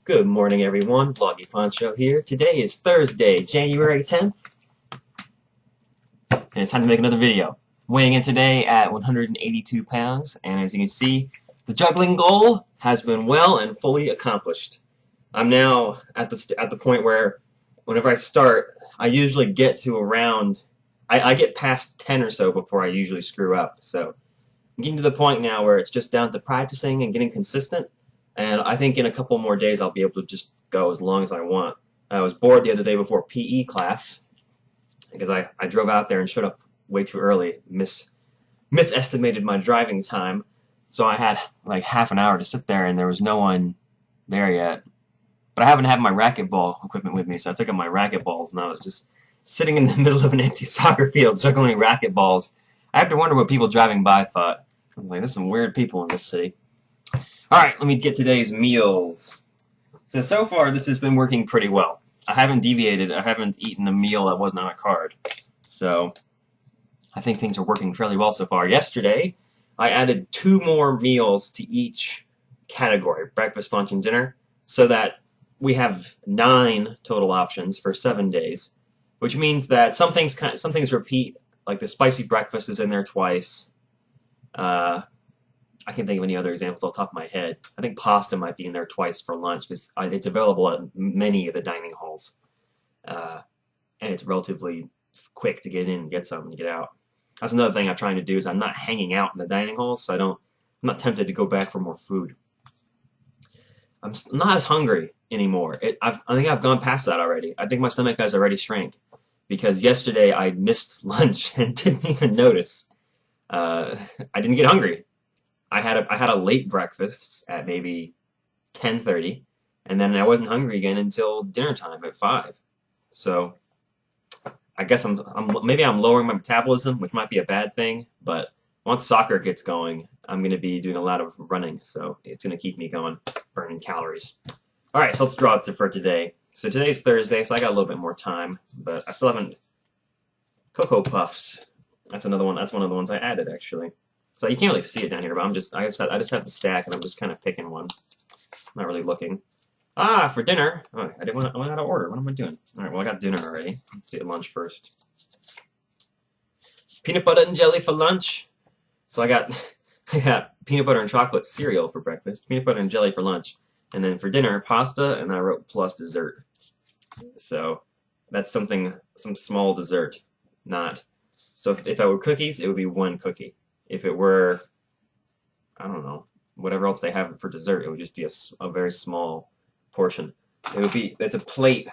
Good morning, everyone. Vloggy Poncho here. Today is Thursday, January 10th, and it's time to make another video. Weighing in today at 182 pounds, and as you can see, the juggling goal has been well and fully accomplished. I'm now at the point where whenever I start, I usually get to around, I get past 10 or so before I usually screw up. So I'm getting to the point now where it's just down to practicing and getting consistent. And I think in a couple more days I'll be able to just go as long as I want. I was bored the other day before PE class because I drove out there and showed up way too early, misestimated my driving time. So I had like half an hour to sit there and there was no one there yet. But I happen to have my racquetball equipment with me, so I took out my racquetballs and I was just sitting in the middle of an empty soccer field juggling racquetballs. I have to wonder what people driving by thought. I was like, there's some weird people in this city. Alright, let me get today's meals. So far this has been working pretty well. I haven't deviated, I haven't eaten a meal that wasn't on a card. So, I think things are working fairly well so far. Yesterday, I added 2 more meals to each category, breakfast, lunch, and dinner, so that we have 9 total options for 7 days, which means that some things repeat, like the spicy breakfast is in there twice. I can't think of any other examples off the top of my head. I think pasta might be in there twice for lunch because it's available at many of the dining halls. And it's relatively quick to get in and get something and get out. That's another thing I'm trying to do is I'm not hanging out in the dining halls, so I'm not tempted to go back for more food. I'm not as hungry anymore. I think I've gone past that already. I think my stomach has already shrank because yesterday I missed lunch and didn't even notice. I didn't get hungry. I had a late breakfast at maybe 10:30, and then I wasn't hungry again until dinner time at 5. So I guess maybe I'm lowering my metabolism, which might be a bad thing. But once soccer gets going, I'm going to be doing a lot of running, so it's going to keep me going, burning calories. All right, so let's draw it for today. So today's Thursday, so I got a little bit more time, but I still haven't. Cocoa Puffs. That's another one. That's one of the ones I added actually. So you can't really see it down here, but I just have the stack, and I'm just kind of picking one. Not really looking. Ah, for dinner. Oh, I went out of order. What am I doing? All right, well I got dinner already. Let's do lunch first. Peanut butter and jelly for lunch. So I got peanut butter and chocolate cereal for breakfast, peanut butter and jelly for lunch, and then for dinner pasta, and I wrote plus dessert. So that's some small dessert, not. So if I were cookies, it would be 1 cookie. If it were, I don't know, whatever else they have for dessert, it would just be a very small portion. It's a plate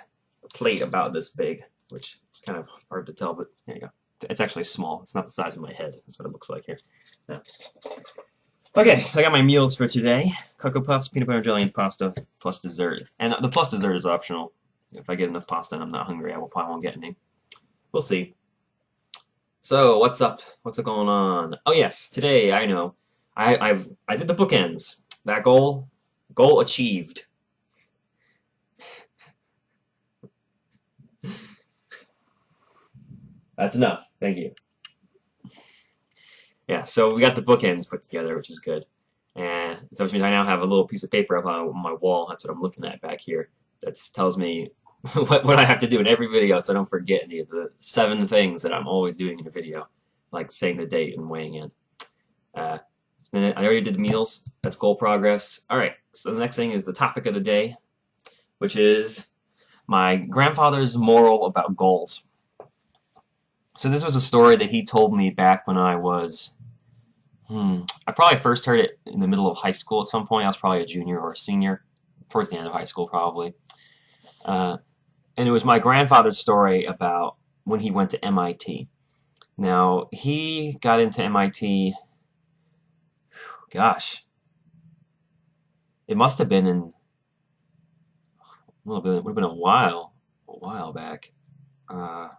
about this big, which is kind of hard to tell, but there you go. It's actually small. It's not the size of my head. That's what it looks like here. Yeah. Okay, so I got my meals for today. Cocoa Puffs, peanut butter jelly, and pasta plus dessert. And the plus dessert is optional. If I get enough pasta and I'm not hungry, probably won't get any. We'll see. So what's up? What's going on? Oh yes, today I know I did the bookends. That goal achieved. That's enough. Thank you. Yeah, so we got the bookends put together, which is good. And so which means I now have a little piece of paper up on my wall. That's what I'm looking at back here. That tells me what I have to do in every video so I don't forget any of the 7 things that I'm always doing in a video, like saying the date and weighing in. Then I already did the meals. That's goal progress. All right, so the next thing is the topic of the day, which is my grandfather's moral about goals. So this was a story that he told me back when I was, I probably first heard it in the middle of high school at some point. I was probably a junior or a senior, towards the end of high school probably. And it was my grandfather's story about when he went to MIT. Now, he got into MIT, gosh, it must have been it would have been a while back. I'm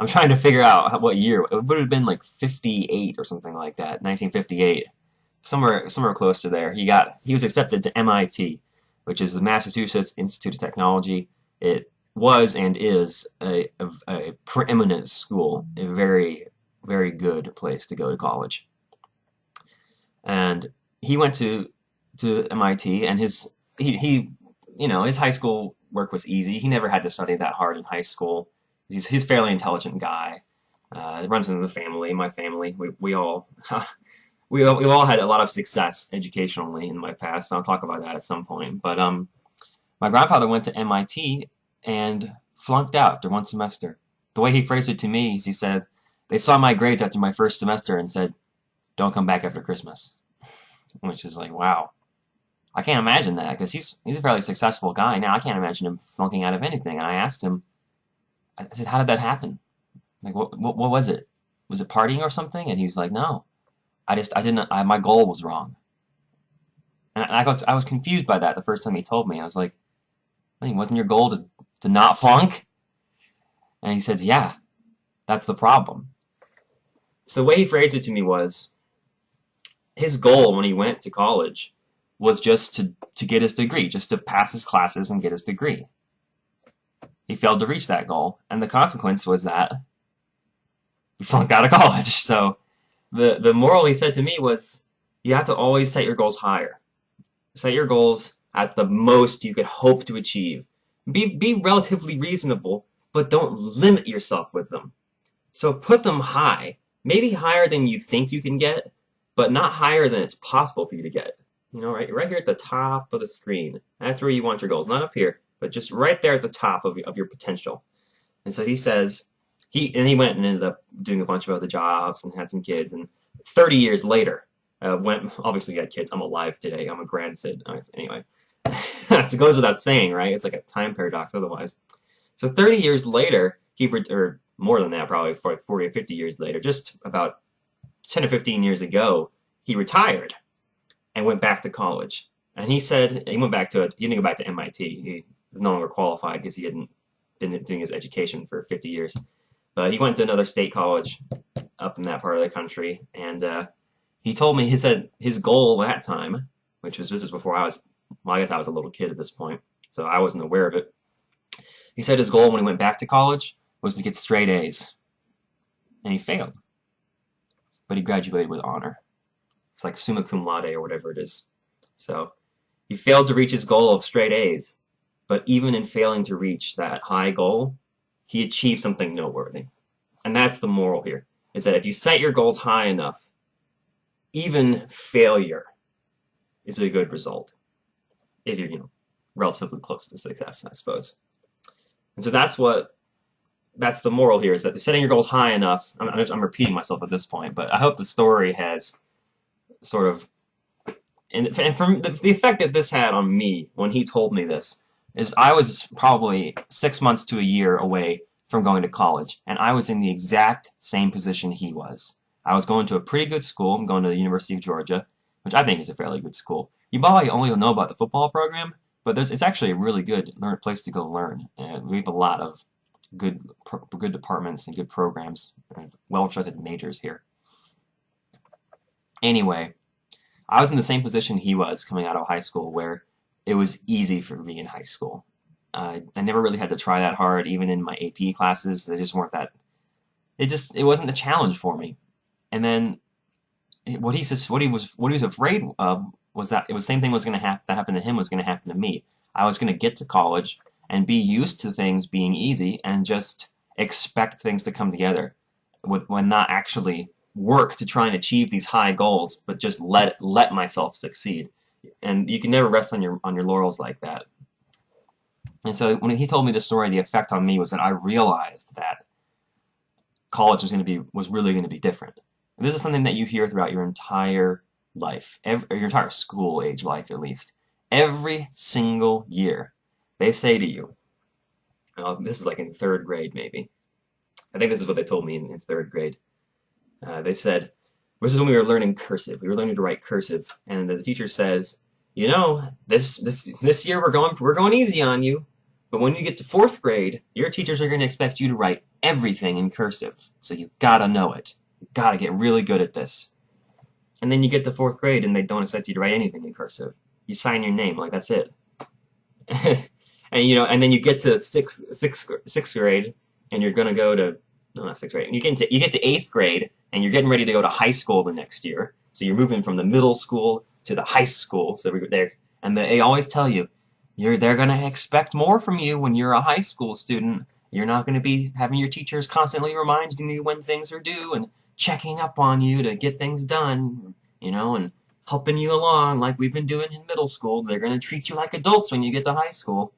trying to figure out what year. It would have been like 58 or something like that, 1958. Somewhere close to there. He was accepted to MIT, which is the Massachusetts Institute of Technology. It was and is a preeminent school, a very, very good place to go to college. And he went to MIT, and his he his high school work was easy. He never had to study that hard in high school. He's a fairly intelligent guy. It runs into the family. My family, we all we've all had a lot of success educationally in my past. I'll talk about that at some point. But my grandfather went to MIT and flunked out after one semester. The way he phrased it to me is he said, they saw my grades after my first semester and said, don't come back after Christmas. Which is like, wow. I can't imagine that because he's a fairly successful guy. Now I can't imagine him flunking out of anything. And I asked him, I said, how did that happen? Like, what was it? Was it partying or something? And he was like, no, I didn't, my goal was wrong. And I was confused by that the first time he told me. I was like, I mean, wasn't your goal to not flunk? And he says, yeah, that's the problem. So the way he phrased it to me was, his goal when he went to college was just to get his degree, just to pass his classes and get his degree. He failed to reach that goal, and the consequence was that he flunked out of college. So the moral he said to me was, you have to always set your goals higher. Set your goals at the most you could hope to achieve. Be relatively reasonable, but don't limit yourself with them. So put them high, maybe higher than you think you can get, but not higher than it's possible for you to get. You know, right here at the top of the screen. That's where you want your goals, not up here, but just right there at the top of your potential. And so he says, he went and ended up doing a bunch of other jobs and had some kids. And 30 years later, obviously he had kids. I'm alive today. I'm a grandson. Anyway, it goes without saying, right? It's like a time paradox otherwise. So 30 years later, or more than that, probably 40 or 50 years later, just about 10 or 15 years ago, he retired and went back to college. And he said, he didn't go back to MIT. He was no longer qualified because he hadn't been doing his education for 50 years. But he went to another state college up in that part of the country. And he told me, he said his goal at that time, this is before I guess I was a little kid at this point, so I wasn't aware of it. He said his goal when he went back to college was to get straight A's. And he failed. But he graduated with honor. It's like summa cum laude or whatever it is. So he failed to reach his goal of straight A's, but even in failing to reach that high goal, he achieved something noteworthy. And that's the moral here, is that if you set your goals high enough, even failure is a good result. If you're, relatively close to success, I suppose. And so that's the moral here, is that setting your goals high enough. I'm repeating myself at this point, but I hope the story has sort of, and from the effect that this had on me when he told me this, is I was probably 6 months to a year away from going to college, and I was in the exact same position he was. I was going to a pretty good school. I'm going to the University of Georgia, which I think is a fairly good school. You probably only know about the football program, but it's actually a really good place to go learn. And we have a lot of good departments and good programs and well-trusted majors here. Anyway, I was in the same position he was coming out of high school, where it was easy for me in high school. I never really had to try that hard, even in my AP classes. They just weren't that. It wasn't a challenge for me. And then what he was afraid of was that the same thing was going to happen to him was going to happen to me. I was going to get to college and be used to things being easy and just expect things to come together, when not actually work to try and achieve these high goals, but just let myself succeed. And you can never rest on your laurels like that. And so when he told me this story, the effect on me was that I realized that college was really going to be different. And this is something that you hear throughout your entire life, your entire school age life at least. Every single year, they say to you, this is like in 3rd grade maybe. I think this is what they told me in 3rd grade. They said, this is when we were learning cursive. We were learning to write cursive, and the teacher says, this year we're going easy on you, but when you get to 4th grade, your teachers are going to expect you to write everything in cursive. So you gotta know it. You gotta get really good at this. And then you get to 4th grade, and they don't expect you to write anything in cursive. You sign your name, like that's it. And then you get to sixth grade, and you're gonna go to not 6th grade. You get to 8th grade, and you're getting ready to go to high school the next year. So you're moving from the middle school to the high school. So we're there, And they always tell you, they're going to expect more from you when you're a high school student. You're not going to be having your teachers constantly reminding you when things are due and checking up on you to get things done, and helping you along like we've been doing in middle school. They're going to treat you like adults when you get to high school.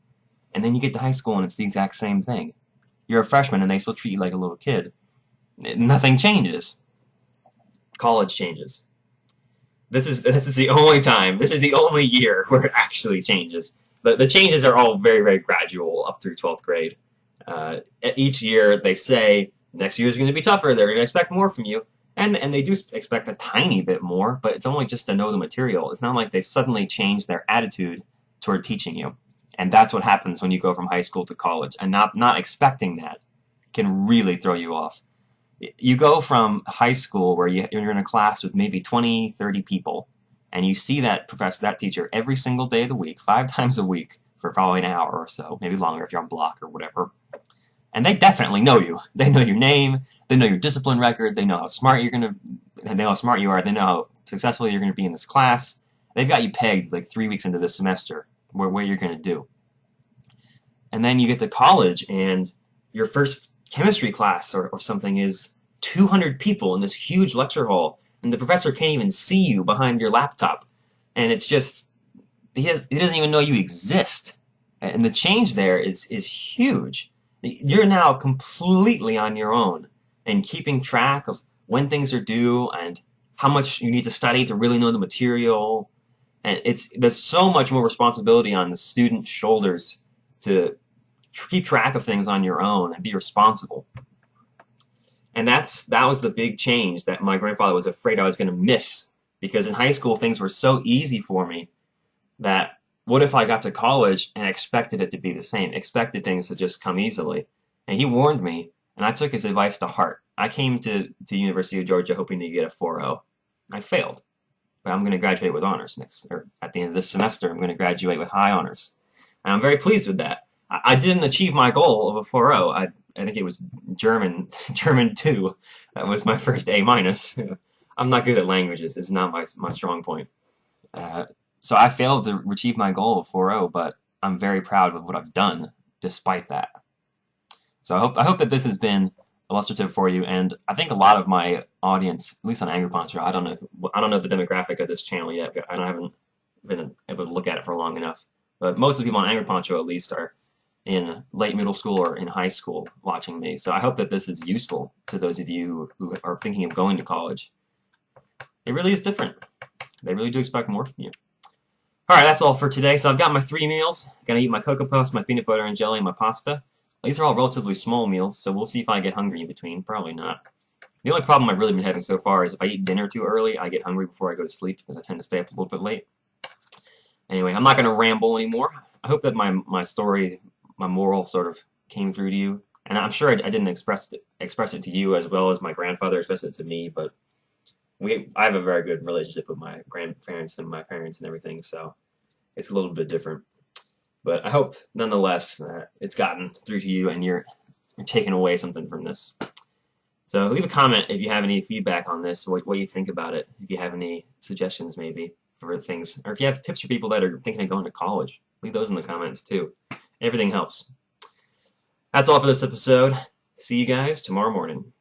And then you get to high school and it's the exact same thing. You're a freshman and they still treat you like a little kid. Nothing changes. College changes. This is the only time, this is the only year where it actually changes. The changes are all very, very gradual up through 12th grade. Each year they say, next year is going to be tougher, they're going to expect more from you. And they do expect a tiny bit more, but it's only just to know the material. It's not like they suddenly change their attitude toward teaching you. And that's what happens when you go from high school to college. And not expecting that can really throw you off. You go from high school where you're in a class with maybe 20, 30 people, and you see that professor, that teacher, every single day of the week, 5 times a week, for probably an hour or so, maybe longer if you're on block or whatever. And they definitely know you. They know your name, they know your discipline record, they know how smart you are, they know how successful you're going to be in this class. They've got you pegged like 3 weeks into this semester what you're going to do. And then you get to college and your first chemistry class or something is 200 people in this huge lecture hall, and the professor can't even see you behind your laptop. And it's just, he doesn't even know you exist. And the change there is huge. You're now completely on your own and keeping track of when things are due and how much you need to study to really know the material. And there's so much more responsibility on the student's shoulders to keep track of things on your own and be responsible. And that was the big change that my grandfather was afraid I was going to miss, because in high school things were so easy for me that what if I got to college and expected it to be the same, expected things to just come easily? And he warned me, and I took his advice to heart. I came to University of Georgia hoping to get a 4.0. I failed, but I'm going to graduate with honors at the end of this semester. I'm going to graduate with high honors. And I'm very pleased with that. I didn't achieve my goal of a 4.0. I think it was German 2. That was my first A-. I'm not good at languages. It's not my strong point. So I failed to achieve my goal of 4.0, but I'm very proud of what I've done despite that. So I hope that this has been illustrative for you, and I think a lot of my audience, at least on Angry Poncho, I don't know the demographic of this channel yet. I haven't been able to look at it for long enough. But most of the people on Angry Poncho, at least, are in late middle school or in high school watching me. So I hope that this is useful to those of you who are thinking of going to college. It really is different. They really do expect more from you. Alright, that's all for today. So I've got my 3 meals. I'm going to eat my Cocoa Puffs, my peanut butter and jelly, and my pasta. These are all relatively small meals, so we'll see if I get hungry in between. Probably not. The only problem I've really been having so far is if I eat dinner too early, I get hungry before I go to sleep because I tend to stay up a little bit late. Anyway, I'm not going to ramble anymore. I hope that my story, my moral sort of came through to you. And I'm sure I didn't express it to you as well as my grandfather expressed it to me, but I have a very good relationship with my grandparents and my parents and everything, so it's a little bit different. But I hope, nonetheless, it's gotten through to you and you're taking away something from this. So leave a comment if you have any feedback on this, what you think about it, if you have any suggestions maybe for things, or if you have tips for people that are thinking of going to college, leave those in the comments too. Everything helps. That's all for this episode. See you guys tomorrow morning.